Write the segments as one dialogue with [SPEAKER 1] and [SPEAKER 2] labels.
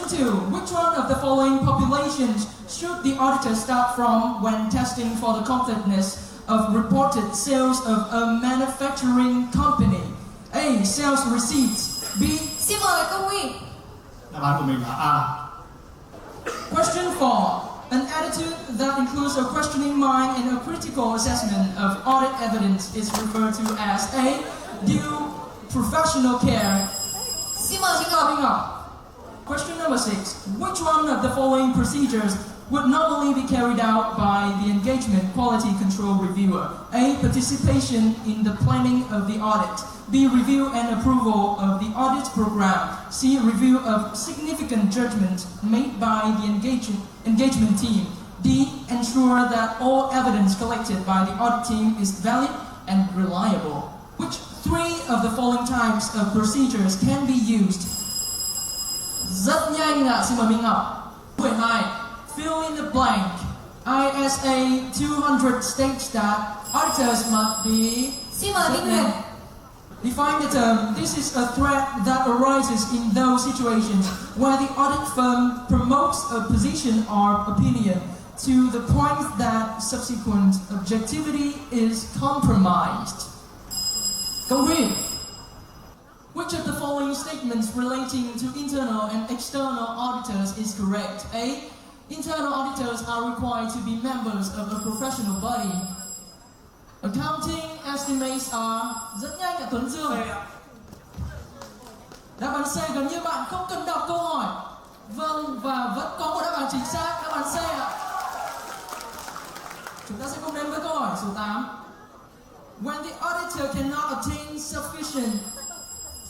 [SPEAKER 1] Question 2. Which one of the following populations should the auditor start from when testing for the completeness of reported sales of a manufacturing company? A. Sales receipts. B.
[SPEAKER 2] Xin mời công Huy.
[SPEAKER 3] Đáp án của mình là A.
[SPEAKER 1] Question 4. An attitude that includes a questioning mind and a critical assessment of audit evidence is referred to as A. Due professional care.
[SPEAKER 2] Xin mời chị Ngọc.
[SPEAKER 1] Question number 6. Which one of the following procedures would normally be carried out by the engagement quality control reviewer? A. Participation in the planning of the audit. B. Review and approval of the audit program. C. Review of significant judgment made by the engagement team. D. Ensure that all evidence collected by the audit team is valid and reliable. Which 3 of the following types of procedures can be used? Rất nhanh ạ, xin mời Minh Ngọc. 12. Fill in the blank. ISA 200 states that auditors must be...
[SPEAKER 2] Xin mời Minh Huyền.
[SPEAKER 1] Define the term. This is a threat that arises in those situations where the audit firm promotes a position or opinion to the point that subsequent objectivity is compromised. Công Huy. Which of the following statements relating to internal and external auditors is correct? A. Internal auditors are required to be members of a professional body. Accounting estimates are... Rất nhanh ạ, Tuấn Dương. Đáp án C, gần như bạn không cần đọc câu hỏi. Vâng, và vẫn có một đáp án chính xác, đáp án C ạ. Chúng ta sẽ cùng đến với câu hỏi số 8. When the auditor cannot obtain sufficient...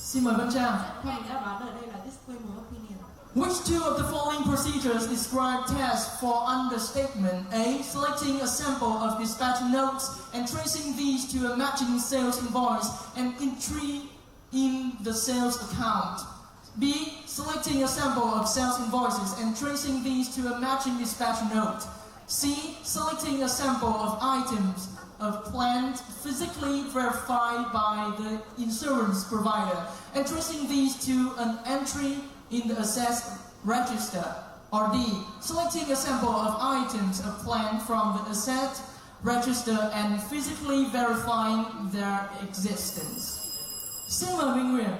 [SPEAKER 1] Xin mời Văn Trang.
[SPEAKER 2] Đáp án ở đây là disclaimer opinion.
[SPEAKER 1] Which 2 of the following procedures describe tests for understatement? A. Selecting a sample of dispatch notes and tracing these to a matching sales invoice and entry in the sales account. B. Selecting a sample of sales invoices and tracing these to a matching dispatch note. C. Selecting a sample of items of plant physically verified by the insurance provider and tracing these to an entry in the assessed register. Or D. Selecting a sample of items of plant from the assessed register and physically verifying their existence. Xin mời Minh Huyền.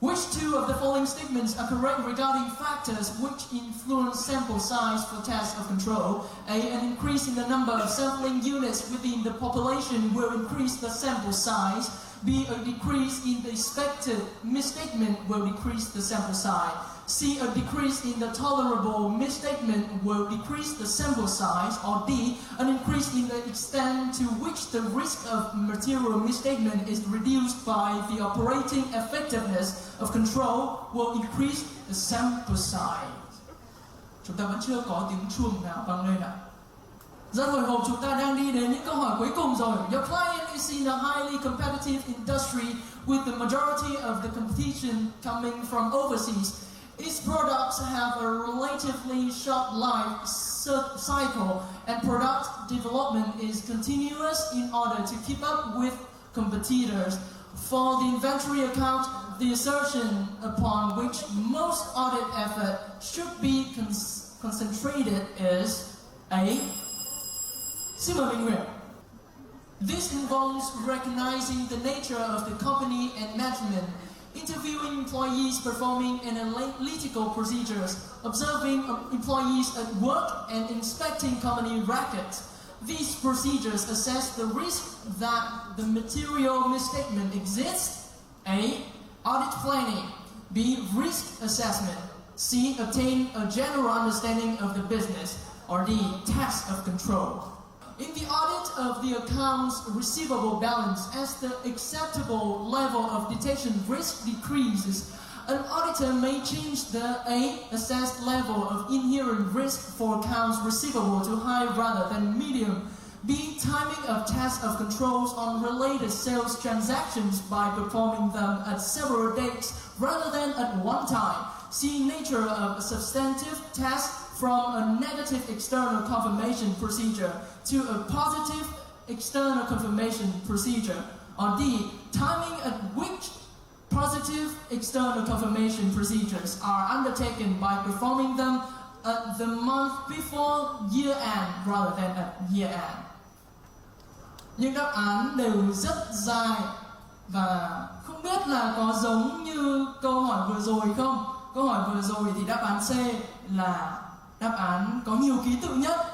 [SPEAKER 1] Which 2 of the following statements are correct regarding factors which influence sample size for tests of control? A. An increase in the number of sampling units within the population will increase the sample size. B. A decrease in the expected misstatement will decrease the sample size. C. A decrease in the tolerable misstatement will decrease the sample size. Or D. An increase in the extent to which the risk of material misstatement is reduced by the operating effectiveness of control will increase the sample size. Chúng ta vẫn chưa có tiếng chuông nào vang lên ạ. Rất hồi hộp, chúng ta đang đi đến những câu hỏi cuối cùng rồi. Your client is in a highly competitive industry with the majority of the competition coming from overseas. Its products have a relatively short life cycle and product development is continuous in order to keep up with competitors. For the inventory account, the assertion upon which most audit effort should be concentrated is A. Xin mời Minh Huyền. This involves recognizing the nature of the company and management, interviewing employees performing analytical procedures, observing employees at work, and inspecting company records. These procedures assess the risk that the material misstatement exists. A. Audit planning. B. Risk assessment. C. Obtain a general understanding of the business. Or D. Test of control. In the audit of the account's receivable balance, as the acceptable level of detection risk decreases, an auditor may change the A. Assessed level of inherent risk for accounts receivable to high rather than medium. B. Timing of tests of controls on related sales transactions by performing them at several dates rather than at one time. C. Nature of a substantive test from a negative external confirmation procedure to a positive external confirmation procedure. Or D. Timing at which Positive external confirmation procedures are undertaken by performing them at the month before year end rather than at year end. Những đáp án đều rất dài và không biết là có giống như câu hỏi vừa rồi không? Câu hỏi vừa rồi thì đáp án C là đáp án có nhiều ký tự nhất.